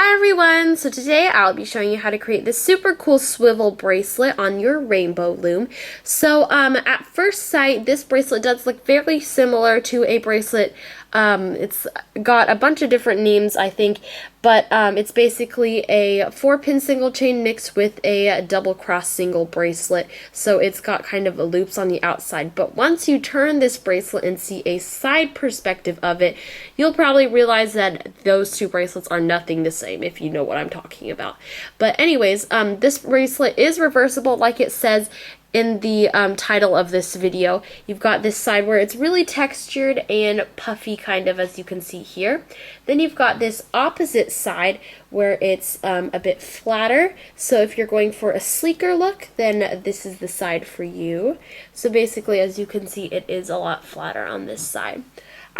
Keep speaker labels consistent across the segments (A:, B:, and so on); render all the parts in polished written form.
A: Hi everyone! So today I'll be showing you how to create this super cool swivel bracelet on your rainbow loom. So at first sight, this bracelet does look very similar to a bracelet. It's got a bunch of different names, I think, but it's basically a 4-pin single chain mixed with a double cross single bracelet. So it's got kind of loops on the outside. But once you turn this bracelet and see a side perspective of it, you'll probably realize that those two bracelets are nothing the same, if you know what I'm talking about. But anyways, this bracelet is reversible, like it says in the title of this video. You've got this side where it's really textured and puffy, kind of, as you can see here. Then you've got this opposite side where it's a bit flatter. So if you're going for a sleeker look, then this is the side for you. So basically, as you can see, it is a lot flatter on this side.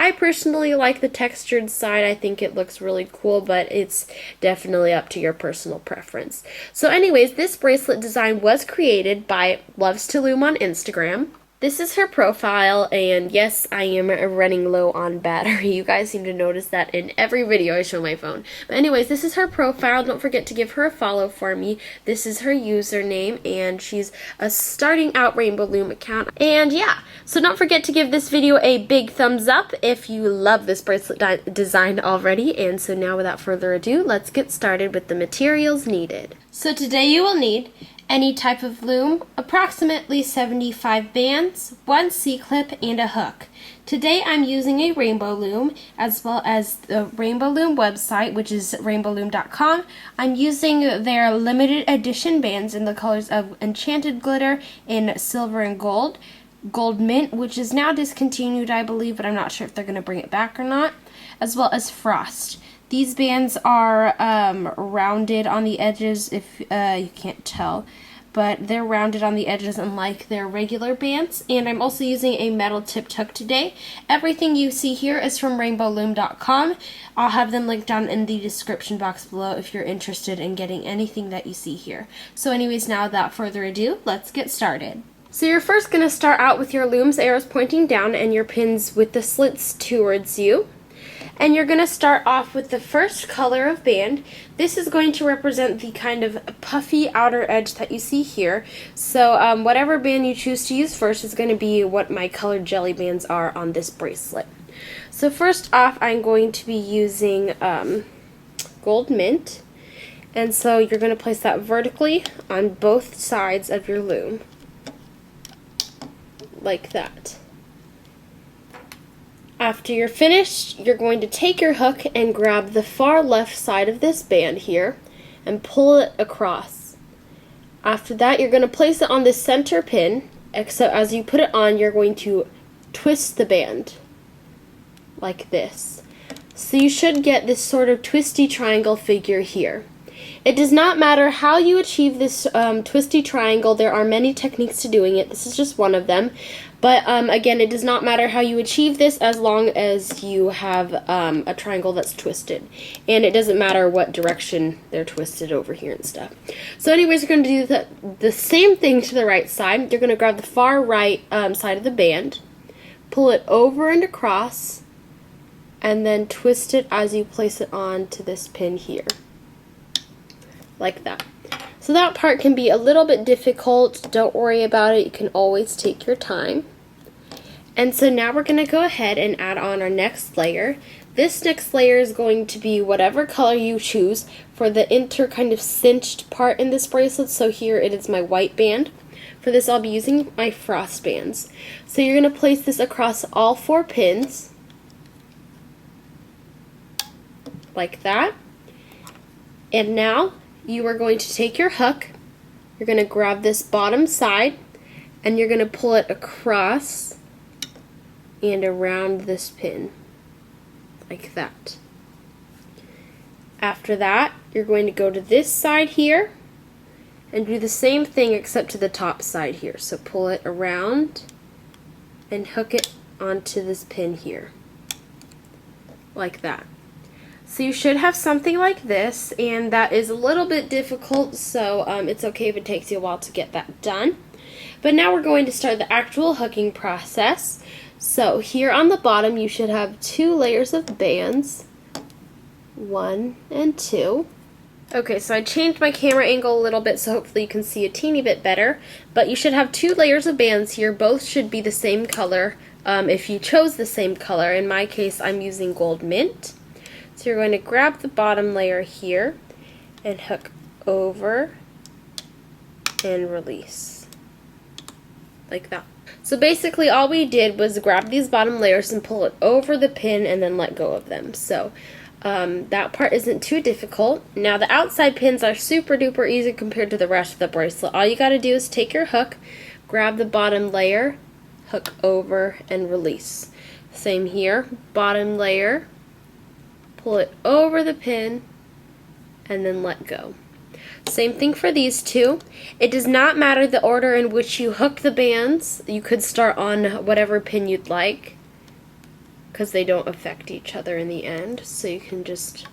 A: I personally like the textured side. I think it looks really cool, but it's definitely up to your personal preference. So anyways, this bracelet design was created by Loves to Loom on Instagram. This is her profile, and yes, I am running low on battery. You guys seem to notice that in every video I show my phone. But anyways, this is her profile. Don't forget to give her a follow for me. This is her username, and she's a starting out Rainbow Loom account. And yeah, so don't forget to give this video a big thumbs up if you love this bracelet design already. And so now, without further ado, let's get started with the materials needed. So today you will need any type of loom, approximately 75 bands, 1 C-clip, and a hook. Today I'm using a rainbow loom, as well as the Rainbow Loom website, which is rainbowloom.com. I'm using their limited edition bands in the colors of Enchanted Glitter in silver and gold, Gold Mint, which is now discontinued, I believe, but I'm not sure if they're going to bring it back or not, as well as Frost. These bands are rounded on the edges, if you can't tell, but they're rounded on the edges unlike their regular bands. And I'm also using a metal tipped hook today. Everything you see here is from rainbowloom.com. I'll have them linked down in the description box below if you're interested in getting anything that you see here. So anyways, now without further ado, let's get started. So you're first going to start out with your loom's arrows pointing down and your pins with the slits towards you. And you're going to start off with the first color of band. This is going to represent the kind of puffy outer edge that you see here. So whatever band you choose to use first is going to be what my colored jelly bands are on this bracelet. So first off, I'm going to be using Gold Mint. And so you're going to place that vertically on both sides of your loom, like that. After you're finished, you're going to take your hook and grab the far left side of this band here and pull it across. After that, you're going to place it on the center pin, except as you put it on, you're going to twist the band like this. So you should get this sort of twisty triangle figure here. It does not matter how you achieve this twisty triangle. There are many techniques to doing it. This is just one of them. But again, it does not matter how you achieve this as long as you have a triangle that's twisted. And it doesn't matter what direction they're twisted over here and stuff. So anyways, you're going to do the same thing to the right side. You're going to grab the far right side of the band, pull it over and across, and then twist it as you place it on to this pin here, like that. So that part can be a little bit difficult. Don't worry about it. You can always take your time. And so now we're going to go ahead and add on our next layer. This next layer is going to be whatever color you choose for the kind of cinched part in this bracelet. So here it is my white band. For this, I'll be using my Frost bands. So you're going to place this across all 4 pins, like that. And now you are going to take your hook, you're going to grab this bottom side, and you're going to pull it across and around this pin, like that. After that, you're going to go to this side here and do the same thing except to the top side here. So pull it around and hook it onto this pin here, like that. So you should have something like this, and that is a little bit difficult, so it's okay if it takes you a while to get that done. But now we're going to start the actual hooking process. So here on the bottom you should have 2 layers of bands, 1 and 2. Okay, so I changed my camera angle a little bit so hopefully you can see a teeny bit better, but you should have 2 layers of bands here. Both should be the same color if you chose the same color. In my case, I'm using gold mint. So you're going to grab the bottom layer here and hook over and release, like that. So basically all we did was grab these bottom layers and pull it over the pin and then let go of them. So that part isn't too difficult. Now the outside pins are super duper easy compared to the rest of the bracelet. All you got to do is take your hook, grab the bottom layer, hook over and release. Same here, bottom layer, pull it over the pin and then let go. Same thing for these two. It does not matter the order in which you hook the bands. You could start on whatever pin you'd like, because they don't affect each other in the end. So you can just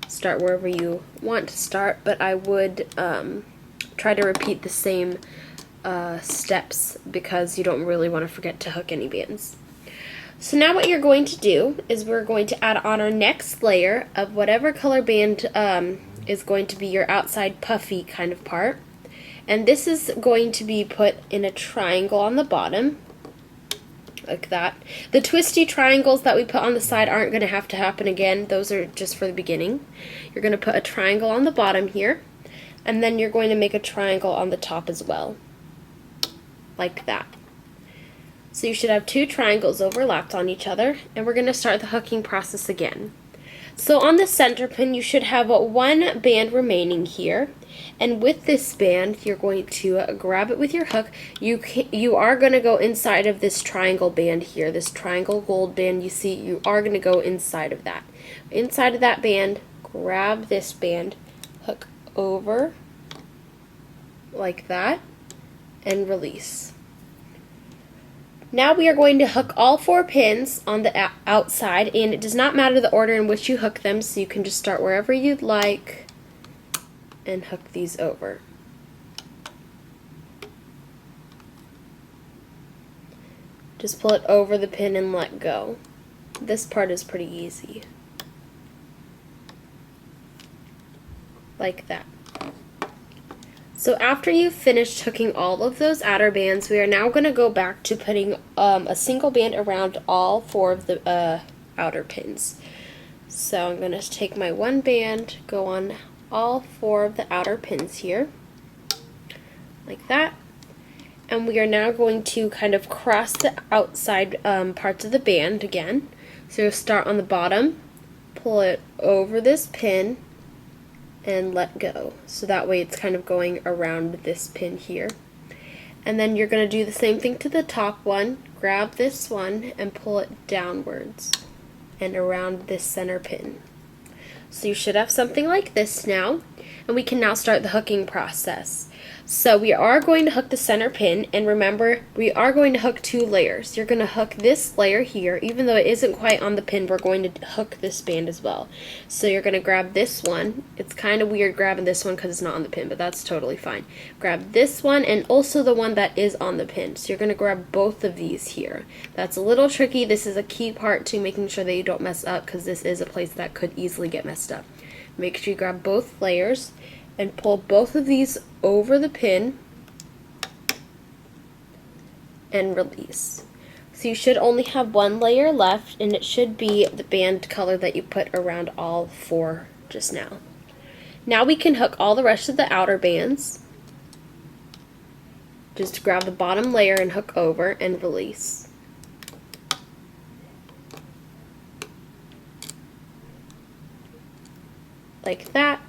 A: start wherever you want to start, but I would try to repeat the same steps because you don't really want to forget to hook any bands. So now what you're going to do is we're going to add on our next layer of whatever color band is going to be your outside puffy kind of part. And this is going to be put in a triangle on the bottom, like that. The twisty triangles that we put on the side aren't going to have to happen again. Those are just for the beginning. You're going to put a triangle on the bottom here, and then you're going to make a triangle on the top as well, like that. So you should have 2 triangles overlapped on each other, and we're going to start the hooking process again. So on the center pin you should have 1 band remaining here, and with this band you're going to grab it with your hook. You are going to go inside of this triangle band here, this triangle gold band you see. You are going to go inside of that. Inside of that band, grab this band, hook over like that, and release. Now we are going to hook all 4 pins on the outside, and it does not matter the order in which you hook them, so you can just start wherever you'd like and hook these over. Just pull it over the pin and let go. This part is pretty easy. Like that. So after you've finished hooking all of those outer bands, we are now going to go back to putting a single band around all 4 of the outer pins. So I'm going to take my 1 band, go on all 4 of the outer pins here, like that. And we are now going to kind of cross the outside parts of the band again. So you'll start on the bottom, pull it over this pin, and let go. So that way it's kind of going around this pin here. And then you're going to do the same thing to the top one. Grab this one and pull it downwards and around this center pin. So you should have something like this now, and we can now start the hooking process. So we are going to hook the center pin, and remember, we are going to hook 2 layers. You're going to hook this layer here. Even though it isn't quite on the pin, we're going to hook this band as well. So you're going to grab this one. It's kind of weird grabbing this one because it's not on the pin, but that's totally fine. Grab this one and also the one that is on the pin. So you're going to grab both of these here. That's a little tricky. This is a key part to making sure that you don't mess up, because this is a place that could easily get messed up. Make sure you grab both layers and pull both of these over the pin and release. So you should only have 1 layer left, and it should be the band color that you put around all 4 just now. Now we can hook all the rest of the outer bands. Just grab the bottom layer and hook over and release. Like that.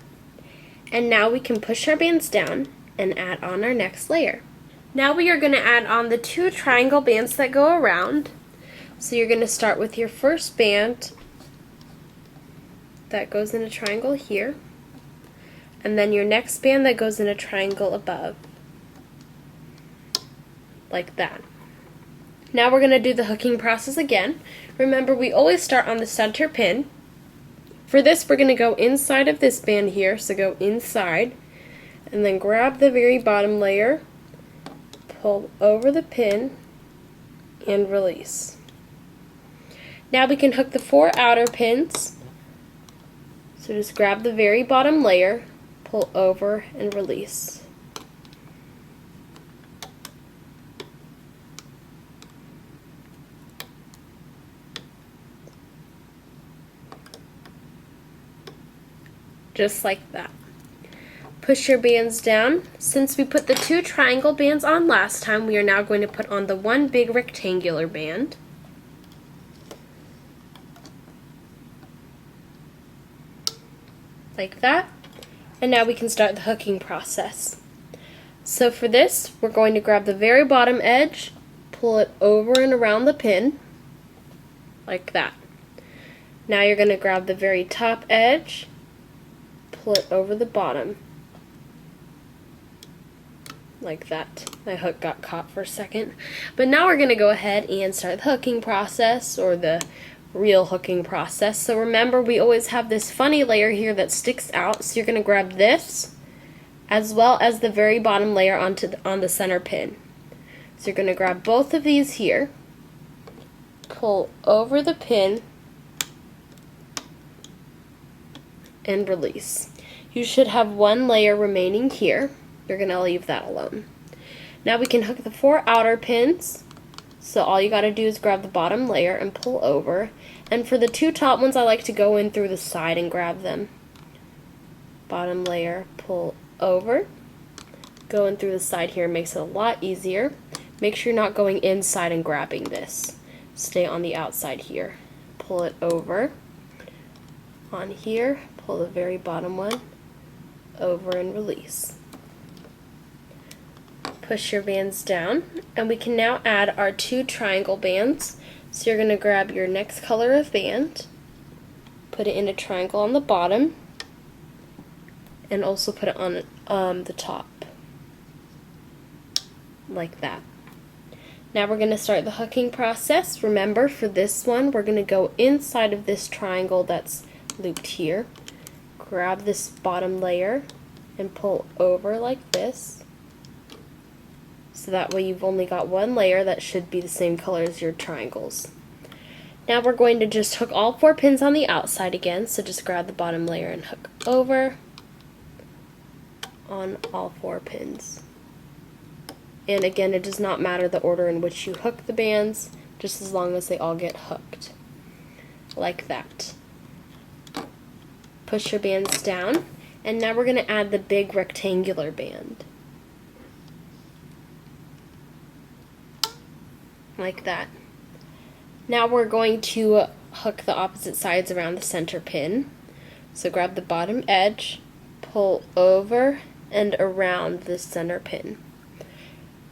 A: And now we can push our bands down and add on our next layer. Now we are going to add on the 2 triangle bands that go around. So you're going to start with your first band that goes in a triangle here, and then your next band that goes in a triangle above, like that. Now we're going to do the hooking process again. Remember, we always start on the center pin. For this, we're going to go inside of this band here, so go inside, and then grab the very bottom layer, pull over the pin, and release. Now we can hook the 4 outer pins So just grab the very bottom layer, pull over, and release. Just like that. Push your bands down. Since we put the 2 triangle bands on last time, we are now going to put on the 1 big rectangular band. Like that. And now we can start the hooking process. So for this, we're going to grab the very bottom edge, pull it over and around the pin, like that. Now you're going to grab the very top edge, pull it over the bottom, like that. My hook got caught for a second. But now we're going to go ahead and start the hooking process, or the real hooking process. So remember, we always have this funny layer here that sticks out, so you're going to grab this as well as the very bottom layer on the center pin. So you're going to grab both of these here, pull over the pin, and release. You should have 1 layer remaining here. You're going to leave that alone. Now we can hook the 4 outer pins. So all you got to do is grab the bottom layer and pull over. And for the 2 top ones, I like to go in through the side and grab them. Bottom layer, pull over. Go in through the side here makes it a lot easier. Make sure you're not going inside and grabbing this. Stay on the outside here. Pull it over. On here, pull the very bottom one over and release. Push your bands down, and we can now add our 2 triangle bands. So you're going to grab your next color of band, put it in a triangle on the bottom, and also put it on the top, like that. Now we're going to start the hooking process. Remember, for this one, we're going to go inside of this triangle that's looped here. Grab this bottom layer and pull over like this. So that way you've only got 1 layer that should be the same color as your triangles. Now we're going to just hook all 4 pins on the outside again, so just grab the bottom layer and hook over on all 4 pins. And again, it does not matter the order in which you hook the bands, just as long as they all get hooked. Like that. Push your bands down, and now we're going to add the big rectangular band. Like that. Now we're going to hook the opposite sides around the center pin. So grab the bottom edge, pull over and around the center pin.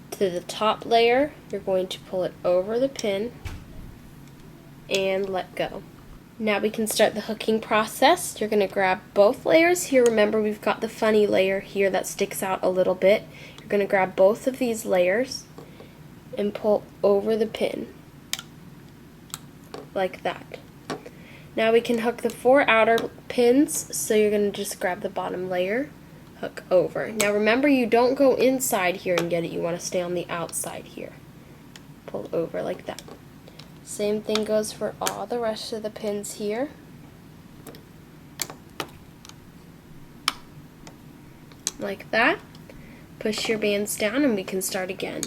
A: To the top layer, you're going to pull it over the pin and let go. Now we can start the hooking process. You're going to grab both layers here. Remember, we've got the funny layer here that sticks out a little bit. You're going to grab both of these layers and pull over the pin, like that. Now we can hook the 4 outer pins, so you're going to just grab the bottom layer, hook over. Now remember, you don't go inside here and get it, you want to stay on the outside here. Pull over like that. Same thing goes for all the rest of the pins here. Like that. Push your bands down and we can start again.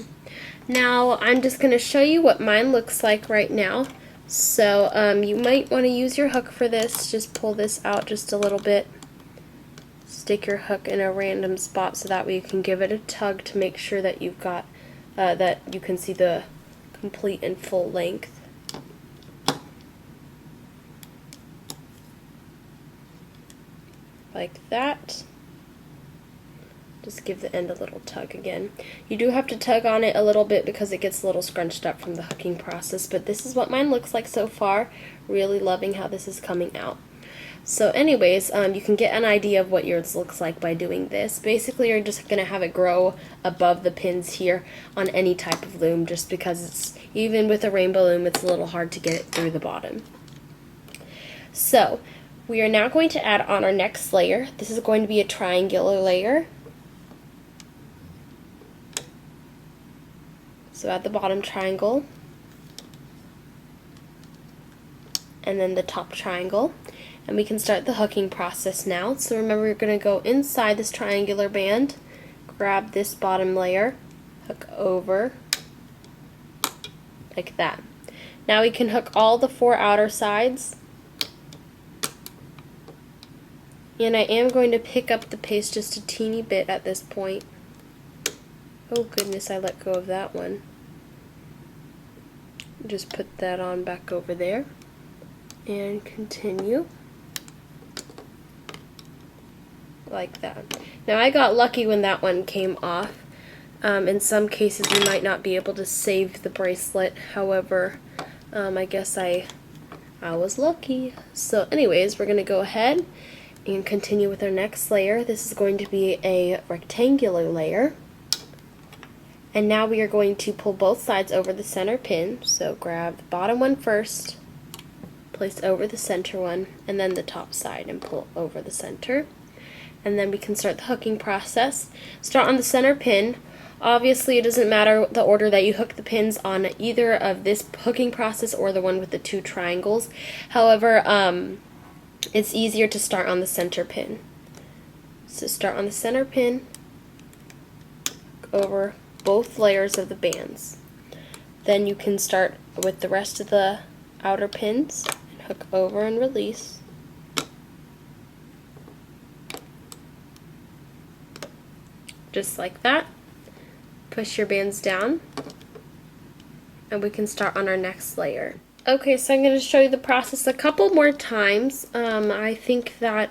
A: Now I'm just going to show you what mine looks like right now. So you might want to use your hook for this. Just pull this out just a little bit. Stick your hook in a random spot so that way you can give it a tug to make sure that you've got that you can see the complete and full length. Like that. Just give the end a little tug again. You do have to tug on it a little bit because it gets a little scrunched up from the hooking process, but this is what mine looks like so far. Really loving how this is coming out. So anyways, you can get an idea of what yours looks like by doing this. Basically, you're just going to have it grow above the pins here on any type of loom, just because it's, even with a rainbow loom, it's a little hard to get it through the bottom. So we are now going to add on our next layer. This is going to be a triangular layer. So add the bottom triangle, and then the top triangle. And we can start the hooking process now. So remember, you're going to go inside this triangular band, grab this bottom layer, hook over, like that. Now we can hook all the 4 outer sides. And I am going to pick up the pace just a teeny bit at this point. Oh goodness, I let go of that one. Just put that on back over there. And continue. Like that. Now I got lucky when that one came off. In some cases you might not be able to save the bracelet. However, I guess I was lucky. So anyways, we're going to go ahead and continue with our next layer. This is going to be a rectangular layer. And now we are going to pull both sides over the center pin. So grab the bottom one first, place over the center one, and then the top side and pull over the center. And then we can start the hooking process. Start on the center pin. Obviously it doesn't matter the order that you hook the pins on either of this hooking process or the one with the 2 triangles. However, it's easier to start on the center pin. So start on the center pin, over both layers of the bands. Then you can start with the rest of the outer pins and hook over and release. Just like that. Push your bands down and we can start on our next layer. Okay, so I'm going to show you the process a couple more times. I think that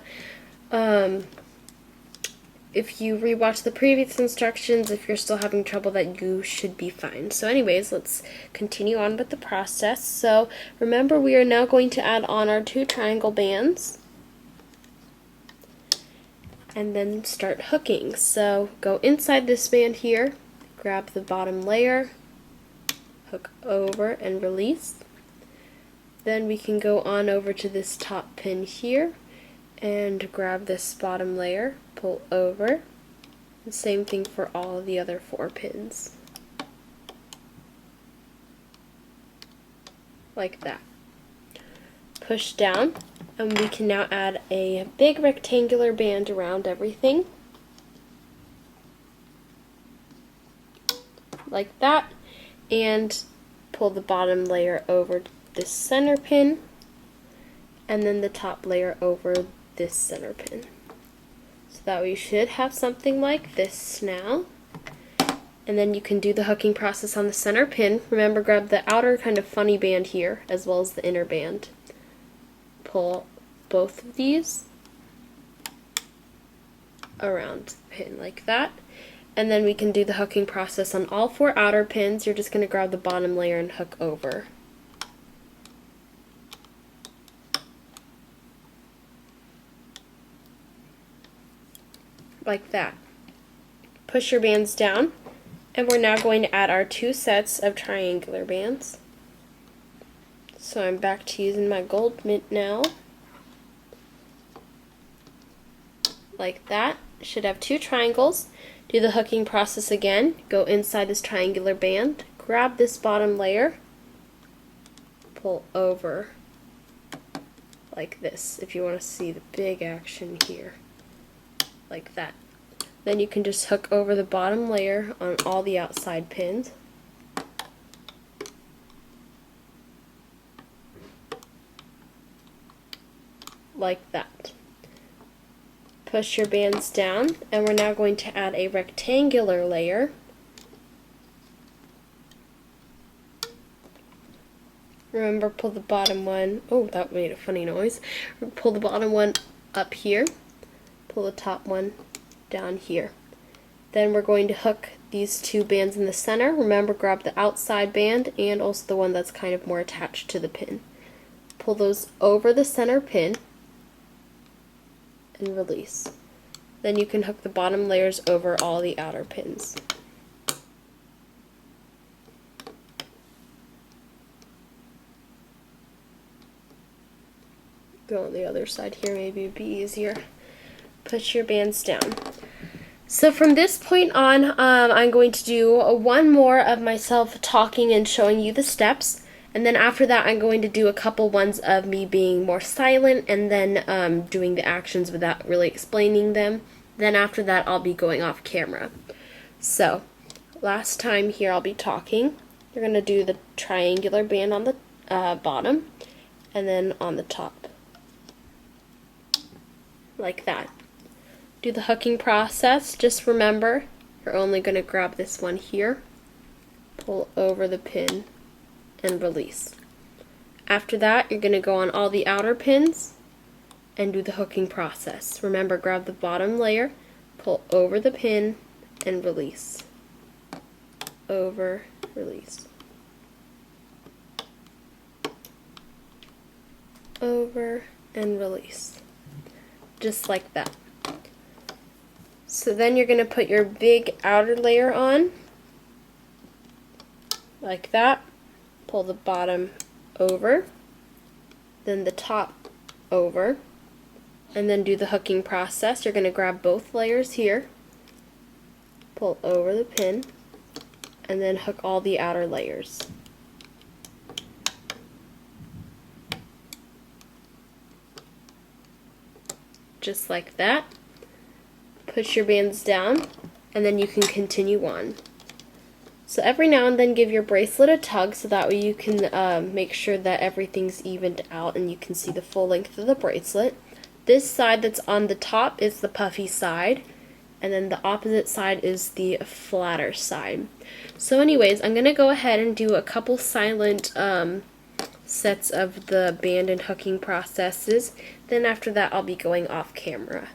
A: if you rewatch the previous instructions, if you're still having trouble, that you should be fine. So anyways, let's continue on with the process. So remember, we are now going to add on our 2 triangle bands and then start hooking. So go inside this band here, grab the bottom layer, hook over and release. Then we can go on over to this top pin here and grab this bottom layer, pull over. The same thing for all the other 4 pins. Like that. Push down, and we can now add a big rectangular band around everything. Like that. And pull the bottom layer over this center pin, and then the top layer over this center pin. So that we should have something like this now. And then you can do the hooking process on the center pin. Remember, grab the outer kind of funny band here as well as the inner band. Pull both of these around the pin like that. And then we can do the hooking process on all 4 outer pins. You're just going to grab the bottom layer and hook over. Like that. Push your bands down, and we're now going to add our 2 sets of triangular bands. So I'm back to using my gold mint now. Like that. Should have 2 triangles. Do the hooking process again. Go inside this triangular band, grab this bottom layer, pull over like this if you want to see the big action here. Like that. Then you can just hook over the bottom layer on all the outside pins. Like that. Push your bands down, and we're now going to add a rectangular layer. Remember, pull the bottom one, oh, that made a funny noise. Pull the bottom one up here, pull the top one down here. Then we're going to hook these 2 bands in the center. Remember, grab the outside band and also the one that's kind of more attached to the pin. Pull those over the center pin and release. Then you can hook the bottom layers over all the outer pins. Go on the other side here, maybe it'd be easier. Push your bands down. So from this point on, I'm going to do one more of myself talking and showing you the steps, And then after that, I'm going to do a couple ones of me being more silent and then doing the actions without really explaining them. Then after that, I'll be going off camera. So, last time here I'll be talking. You're going to do the triangular band on the bottom and then on the top. Like that. Do the hooking process. Just remember, you're only going to grab this one here, pull over the pin, and release. After that, you're going to go on all the outer pins and do the hooking process. Remember, grab the bottom layer, pull over the pin, and release. Over, release. Over, and release. Just like that. So then you're going to put your big outer layer on, like that. Pull the bottom over, then the top over, and then do the hooking process. You're going to grab both layers here, pull over the pin, and then hook all the outer layers. Just like that. Push your bands down, and then you can continue on. So every now and then give your bracelet a tug so that way you can make sure that everything's evened out and you can see the full length of the bracelet. This side that's on the top is the puffy side, and then the opposite side is the flatter side. So anyways, I'm going to go ahead and do a couple silent sets of the band and hooking processes. Then after that I'll be going off camera.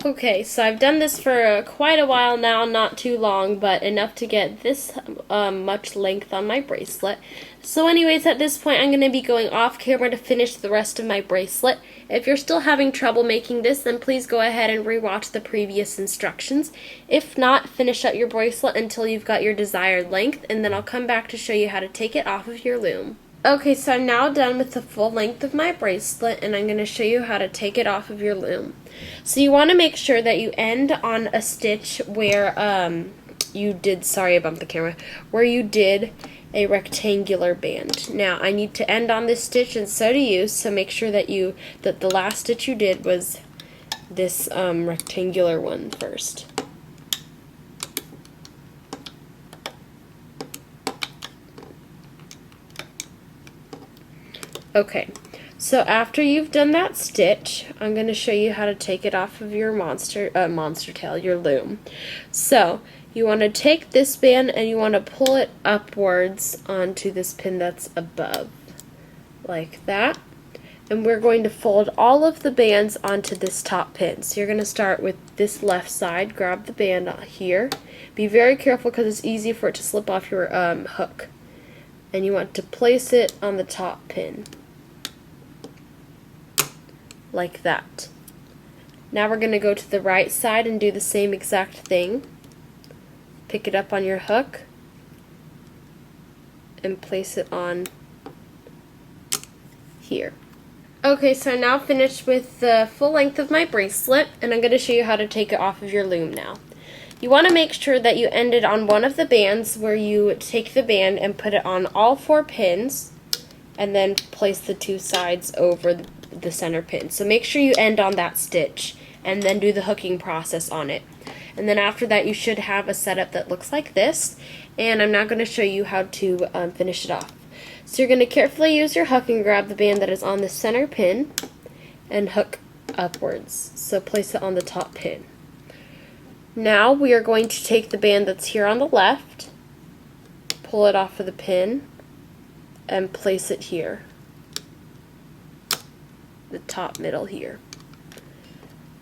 A: Okay, so I've done this for quite a while now, not too long, but enough to get this much length on my bracelet. So anyways, at this point I'm going to be going off camera to finish the rest of my bracelet. If you're still having trouble making this, then please go ahead and rewatch the previous instructions. If not, finish up your bracelet until you've got your desired length, and then I'll come back to show you how to take it off of your loom. Okay, so I'm now done with the full length of my bracelet, and I'm going to show you how to take it off of your loom. So you want to make sure that you end on a stitch where you did, sorry I bumped the camera, where you did a rectangular band. Now I need to end on this stitch, and so do you, so make sure that the last stitch you did was this rectangular one first. Okay, so after you've done that stitch, I'm going to show you how to take it off of your monster tail, your loom. So you want to take this band and you want to pull it upwards onto this pin that's above, like that. And we're going to fold all of the bands onto this top pin. So you're going to start with this left side, grab the band here. Be very careful because it's easy for it to slip off your hook. And you want to place it on the top pin. Like that. Now we're going to go to the right side and do the same exact thing. pick it up on your hook and place it on here. Okay, so I'm now finished with the full length of my bracelet, and I'm going to show you how to take it off of your loom now. You want to make sure that you end it on one of the bands, where you take the band and put it on all 4 pins, and then place the 2 sides over the center pin. So make sure you end on that stitch, and then do the hooking process on it. And then after that, you should have a setup that looks like this, and I'm now going to show you how to finish it off. So you're going to carefully use your hook and grab the band that is on the center pin and hook upwards. So place it on the top pin. Now we are going to take the band that's here on the left, pull it off of the pin, and place it here, the top middle here.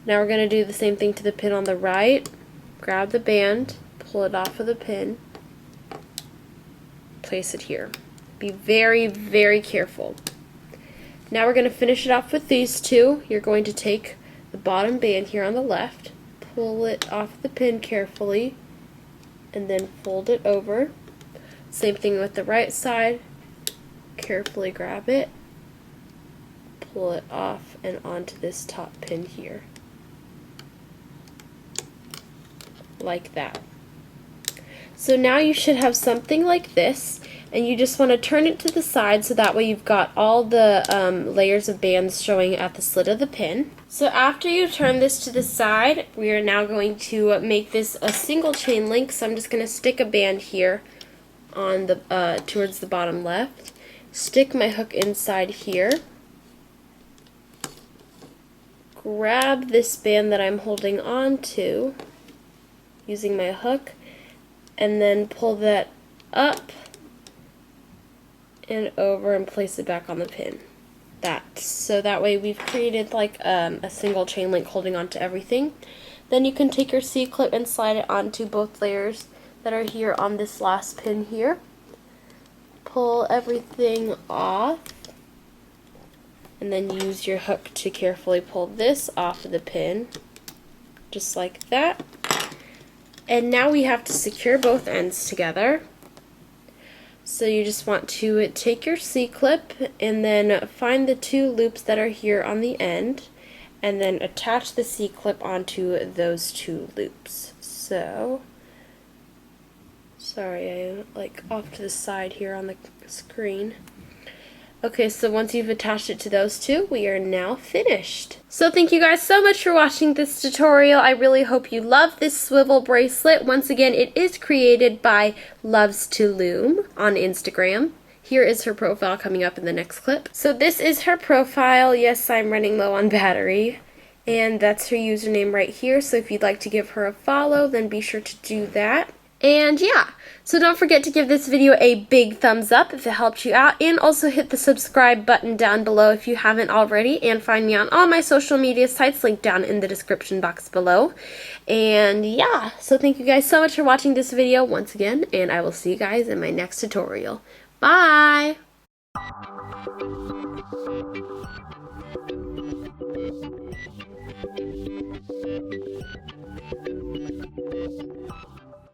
A: Now we're going to do the same thing to the pin on the right. Grab the band, pull it off of the pin, place it here. Be very, very careful. Now we're going to finish it off with these 2. You're going to take the bottom band here on the left, pull it off the pin carefully, and then fold it over. Same thing with the right side. Carefully grab it, pull it off and onto this top pin here. Like that. So now you should have something like this, and you just want to turn it to the side so that way you've got all the layers of bands showing at the slit of the pin. So after you turn this to the side, we are now going to make this a single chain link. So I'm just going to stick a band here on the towards the bottom left, stick my hook inside here, grab this band that I'm holding on to using my hook, and then pull that up and over and place it back on the pin. So that way we've created like a single chain link holding on to everything. Then you can take your C-clip and slide it onto both layers that are here on this last pin here. Pull everything off, and then use your hook to carefully pull this off of the pin, just like that. And now we have to secure both ends together. So you just want to take your C-clip and then find the 2 loops that are here on the end, and then attach the C-clip onto those 2 loops. So, sorry, I'm like off to the side here on the screen. Okay, so once you've attached it to those 2, we are now finished. So thank you guys so much for watching this tutorial. I really hope you love this swivel bracelet. Once again, it is created by Loves to Loom on Instagram. Here is her profile coming up in the next clip. So this is her profile. Yes, I'm running low on battery. And that's her username right here. So if you'd like to give her a follow, then be sure to do that. And yeah, so don't forget to give this video a big thumbs up if it helped you out, and also hit the subscribe button down below if you haven't already, and find me on all my social media sites linked down in the description box below. And yeah, so thank you guys so much for watching this video once again, and I will see you guys in my next tutorial. Bye!